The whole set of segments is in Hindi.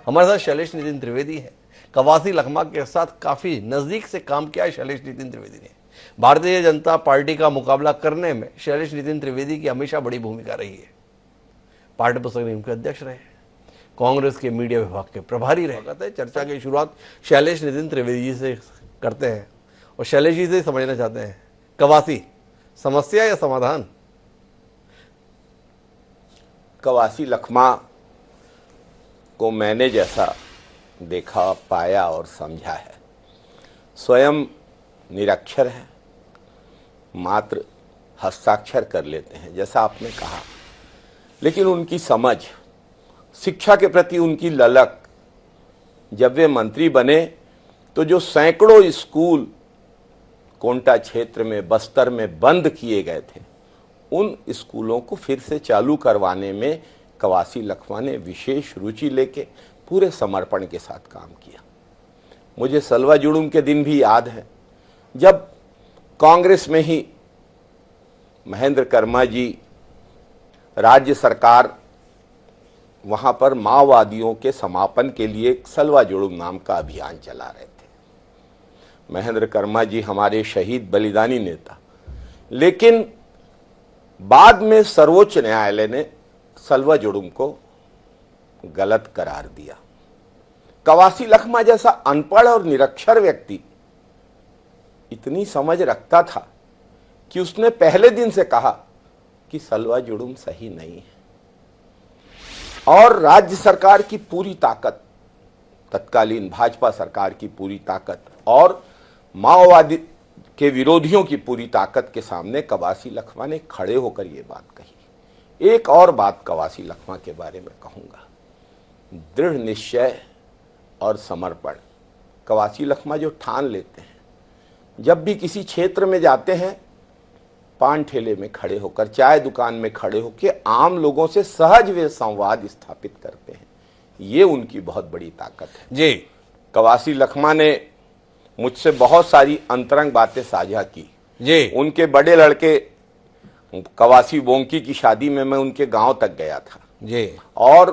हमारे साथ शैलेश नितिन त्रिवेदी है। कवासी लखमा के साथ काफी नजदीक से काम किया है शैलेश नितिन त्रिवेदी ने। भारतीय जनता पार्टी का मुकाबला करने में शैलेश नितिन त्रिवेदी की हमेशा बड़ी भूमिका रही है। पार्टी पुस्तक निगम के अध्यक्ष रहे, कांग्रेस के मीडिया विभाग के प्रभारी रहे। चर्चा की शुरुआत शैलेश नितिन त्रिवेदी जी से करते हैं और शैलेश जी से समझना चाहते हैं, कवासी समस्या या समाधान? कवासी लखमा को मैंने जैसा देखा, पाया और समझा है, स्वयं निरक्षर है, मात्र हस्ताक्षर कर लेते हैं जैसा आपने कहा, लेकिन उनकी समझ, शिक्षा के प्रति उनकी ललक, जब वे मंत्री बने तो जो सैकड़ों स्कूल कोंटा क्षेत्र में, बस्तर में बंद किए गए थे, उन स्कूलों को फिर से चालू करवाने में कवासी लखमा ने विशेष रुचि लेके पूरे समर्पण के साथ काम किया। मुझे सलवा जुड़ूम के दिन भी याद है जब कांग्रेस में ही महेंद्र कर्मा जी राज्य सरकार वहां पर माओवादियों के समापन के लिए सलवा जुड़ूम नाम का अभियान चला रहे थे। महेंद्र कर्मा जी हमारे शहीद बलिदानी नेता, लेकिन बाद में सर्वोच्च न्यायालय ने सलवा जुड़ूम को गलत करार दिया। कवासी लखमा जैसा अनपढ़ और निरक्षर व्यक्ति इतनी समझ रखता था कि उसने पहले दिन से कहा कि सलवा जुड़ूम सही नहीं है, और राज्य सरकार की पूरी ताकत, तत्कालीन भाजपा सरकार की पूरी ताकत और माओवादी के विरोधियों की पूरी ताकत के सामने कवासी लखमा ने खड़े होकर यह बात कही। एक और बात कवासी लखमा के बारे में कहूंगा, दृढ़ निश्चय और समर्पण। कवासी लखमा जो ठान लेते हैं, जब भी किसी क्षेत्र में जाते हैं, पान ठेले में खड़े होकर, चाय दुकान में खड़े होकर आम लोगों से सहज वे संवाद स्थापित करते हैं। ये उनकी बहुत बड़ी ताकत है जी। कवासी लखमा ने मुझसे बहुत सारी अंतरंग बातें साझा की जी। उनके बड़े लड़के कवासी बोंकी की शादी में मैं उनके गांव तक गया था जी। और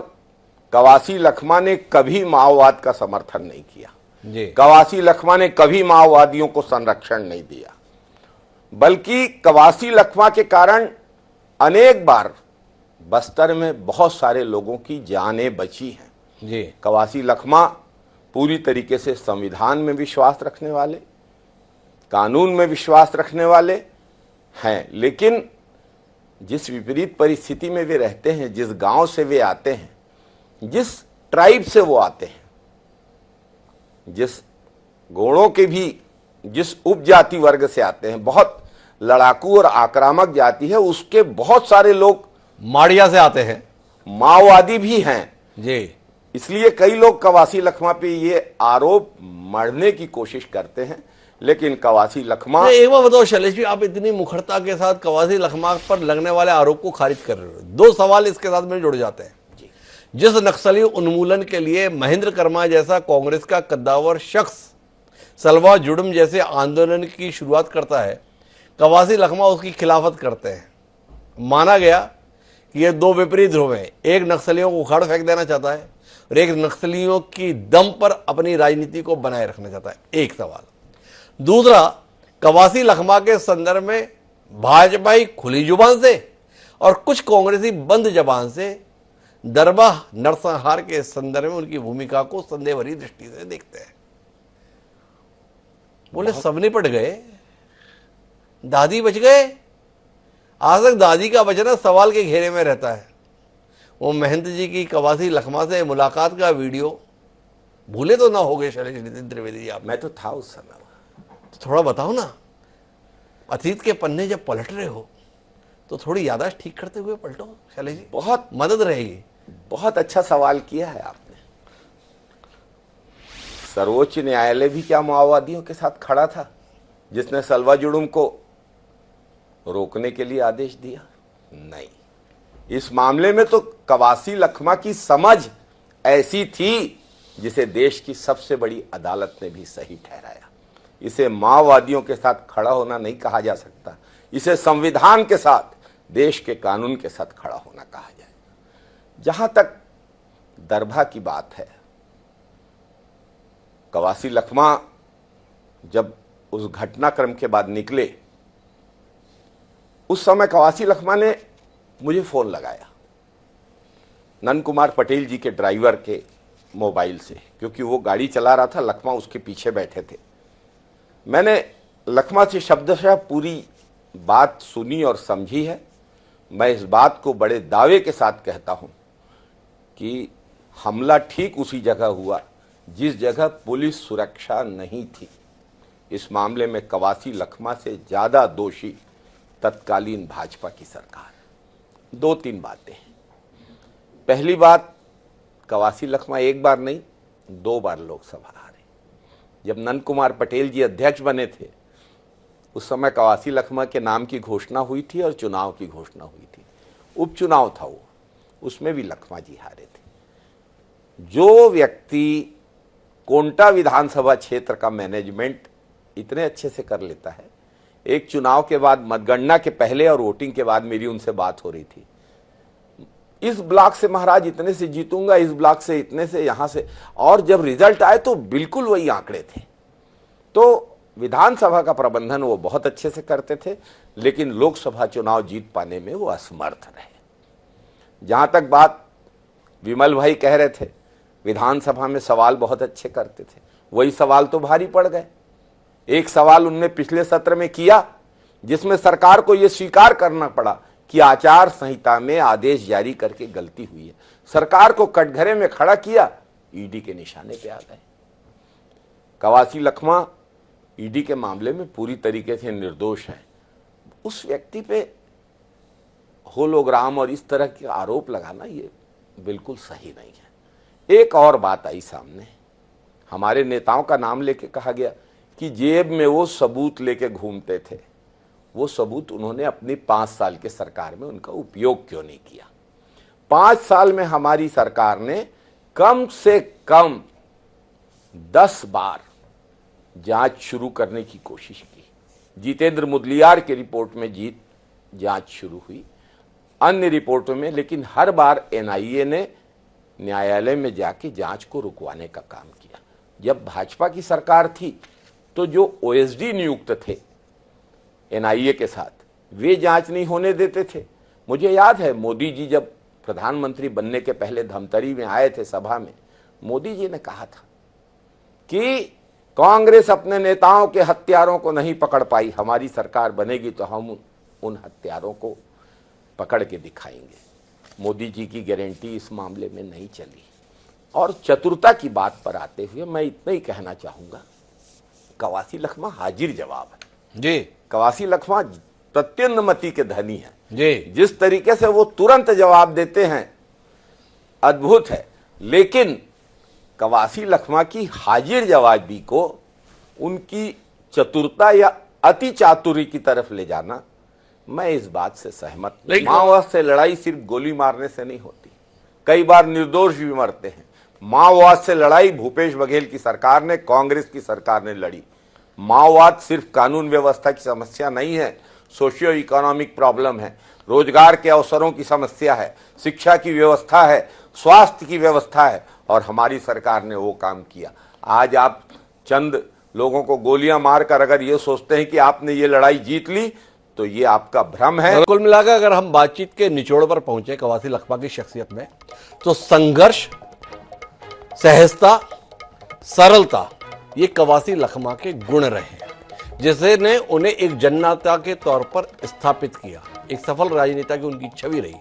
कवासी लखमा ने कभी माओवाद का समर्थन नहीं किया जी। कवासी लखमा ने कभी माओवादियों को संरक्षण नहीं दिया, बल्कि कवासी लखमा के कारण अनेक बार बस्तर में बहुत सारे लोगों की जानें बची हैं। जी। कवासी लखमा पूरी तरीके से संविधान में विश्वास रखने वाले, कानून में विश्वास रखने वाले हैं, लेकिन जिस विपरीत परिस्थिति में वे रहते हैं, जिस गांव से वे आते हैं, जिस ट्राइब से वो आते हैं, जिस गोड़ों के भी जिस उपजाति वर्ग से आते हैं, बहुत लड़ाकू और आक्रामक जाति है, उसके बहुत सारे लोग माड़िया से आते हैं, माओवादी भी हैं जी। इसलिए कई लोग कवासी लखमा पे ये आरोप मढ़ने की कोशिश करते हैं, लेकिन कवासी लखमा। एक बार बताओ शैलेश जी, आप इतनी मुखरता के साथ कवासी लखमा पर लगने वाले आरोप को खारिज कर रहे हो, दो सवाल इसके साथ में जुड़ जाते हैं। जिस नक्सली उन्मूलन के लिए महेंद्र कर्मा जैसा कांग्रेस का कद्दावर शख्स सलवा जुड़ूम जैसे आंदोलन की शुरुआत करता है, कवासी लखमा उसकी खिलाफत करते हैं। माना गया कि ये दो विपरीत ध्रुव हैं, एक नक्सलियों को उखाड़ फेंक देना चाहता है और एक नक्सलियों की दम पर अपनी राजनीति को बनाए रखना चाहता है। एक सवाल। दूसरा, कवासी लखमा के संदर्भ में भाजपाई खुली जुबान से और कुछ कांग्रेसी बंद जबान से दरबाह नरसंहार के संदर्भ में उनकी भूमिका को संदेह भरी दृष्टि से देखते हैं। बोले सब निपट गए, दादी बच गए। आज तक दादी का बचना सवाल के घेरे में रहता है। वो महंत जी की कवासी लखमा से मुलाकात का वीडियो भूले तो ना हो गए शैलेश नितिन त्रिवेदी जी आप? मैं तो था उस समय। तो थोड़ा बताओ ना, अतीत के पन्ने जब पलट रहे हो तो थोड़ी याददाश्त ठीक करते हुए पलटो शैलेश जी, बहुत मदद रहेगी। बहुत अच्छा सवाल किया है आपने। सर्वोच्च न्यायालय भी क्या माओवादियों के साथ खड़ा था जिसने सलवा जुड़ूम को रोकने के लिए आदेश दिया? नहीं। इस मामले में तो कवासी लखमा की समझ ऐसी थी जिसे देश की सबसे बड़ी अदालत ने भी सही ठहराया। इसे माओवादियों के साथ खड़ा होना नहीं कहा जा सकता, इसे संविधान के साथ, देश के कानून के साथ खड़ा होना कहा जाए। जहां तक दरभा की बात है, कवासी लखमा जब उस घटनाक्रम के बाद निकले, उस समय कवासी लखमा ने मुझे फोन लगाया नंद कुमार पटेल जी के ड्राइवर के मोबाइल से, क्योंकि वो गाड़ी चला रहा था, लखमा उसके पीछे बैठे थे। मैंने लखमा से शब्दशः पूरी बात सुनी और समझी है। मैं इस बात को बड़े दावे के साथ कहता हूं कि हमला ठीक उसी जगह हुआ जिस जगह पुलिस सुरक्षा नहीं थी। इस मामले में कवासी लखमा से ज्यादा दोषी तत्कालीन भाजपा की सरकार। 2-3 बातें हैं। पहली बात, कवासी लखमा एक बार नहीं 2 बार लोकसभा हारे। जब नंद कुमार पटेल जी अध्यक्ष बने थे, उस समय कवासी लखमा के नाम की घोषणा हुई थी और चुनाव की घोषणा हुई थी। उपचुनाव था वो, उसमें भी लखमा जी हारे थे। जो व्यक्ति कोंटा विधानसभा क्षेत्र का मैनेजमेंट इतने अच्छे से कर लेता है, एक चुनाव के बाद, मतगणना के पहले और वोटिंग के बाद मेरी उनसे बात हो रही थी, इस ब्लॉक से महाराज इतने से जीतूंगा, इस ब्लॉक से इतने से, यहां से, और जब रिजल्ट आए तो बिल्कुल वही आंकड़े थे। तो विधानसभा का प्रबंधन वो बहुत अच्छे से करते थे, लेकिन लोकसभा चुनाव जीत पाने में वो असमर्थ रहे। जहां तक बात विमल भाई कह रहे थे, विधानसभा में सवाल बहुत अच्छे करते थे, वही सवाल तो भारी पड़ गए। एक सवाल उनने पिछले सत्र में किया जिसमें सरकार को यह स्वीकार करना पड़ा कि आचार संहिता में आदेश जारी करके गलती हुई है। सरकार को कटघरे में खड़ा किया, ईडी के निशाने पे आ गए। कवासी लखमा ईडी के मामले में पूरी तरीके से निर्दोष है। उस व्यक्ति पे होलोग्राम और इस तरह के आरोप लगाना ये बिल्कुल सही नहीं है। एक और बात आई सामने, हमारे नेताओं का नाम लेके कहा गया कि जेब में वो सबूत लेके घूमते थे। वो सबूत उन्होंने अपनी 5 साल के सरकार में उनका उपयोग क्यों नहीं किया? 5 साल में हमारी सरकार ने कम से कम 10 बार जांच शुरू करने की कोशिश की। जितेंद्र मुदलियार की रिपोर्ट में जांच शुरू हुई, अन्य रिपोर्टों में, लेकिन हर बार एनआईए ने न्यायालय में जाके जांच को रुकवाने का काम किया। जब भाजपा की सरकार थी तो जो ओएसडी नियुक्त थे एनआईए के साथ, वे जांच नहीं होने देते थे। मुझे याद है मोदी जी जब प्रधानमंत्री बनने के पहले धमतरी में आए थे सभा में, मोदी जी ने कहा था कि कांग्रेस अपने नेताओं के हत्यारों को नहीं पकड़ पाई, हमारी सरकार बनेगी तो हम उन हत्यारों को पकड़ के दिखाएंगे। मोदी जी की गारंटी इस मामले में नहीं चली। और चतुरता की बात पर आते हुए मैं इतना ही कहना चाहूंगा, कवासी लखमा हाजिर जवाब है जी। कवासी लखमा प्रत्यंदमति के धनी है जी। जिस तरीके से वो तुरंत जवाब देते हैं, अद्भुत है। लेकिन कवासी लखमा की हाजिर जवाबी को उनकी चतुरता या अति चातुरी की तरफ ले जाना, मैं इस बात से सहमत नहीं। माओवाद से लड़ाई सिर्फ गोली मारने से नहीं होती, कई बार निर्दोष भी मरते हैं। माओवाद से लड़ाई भूपेश बघेल की सरकार ने, कांग्रेस की सरकार ने लड़ी। माओवाद सिर्फ कानून व्यवस्था की समस्या नहीं है, सोशियो इकोनॉमिक प्रॉब्लम है, रोजगार के अवसरों की समस्या है, शिक्षा की व्यवस्था है, स्वास्थ्य की व्यवस्था है, और हमारी सरकार ने वो काम किया। आज आप चंद लोगों को गोलियां मारकर अगर ये सोचते हैं कि आपने ये लड़ाई जीत ली, तो ये आपका भ्रम है। कुल मिलाकर अगर हम बातचीत के निचोड़ पर पहुंचे कवासी लखमा की शख्सियत में, तो संघर्ष, सहजता, सरलता, ये कवासी लखमा के गुण रहे हैं, जिसने उन्हें एक जननेता के तौर पर स्थापित किया। एक सफल राजनेता की उनकी छवि रही।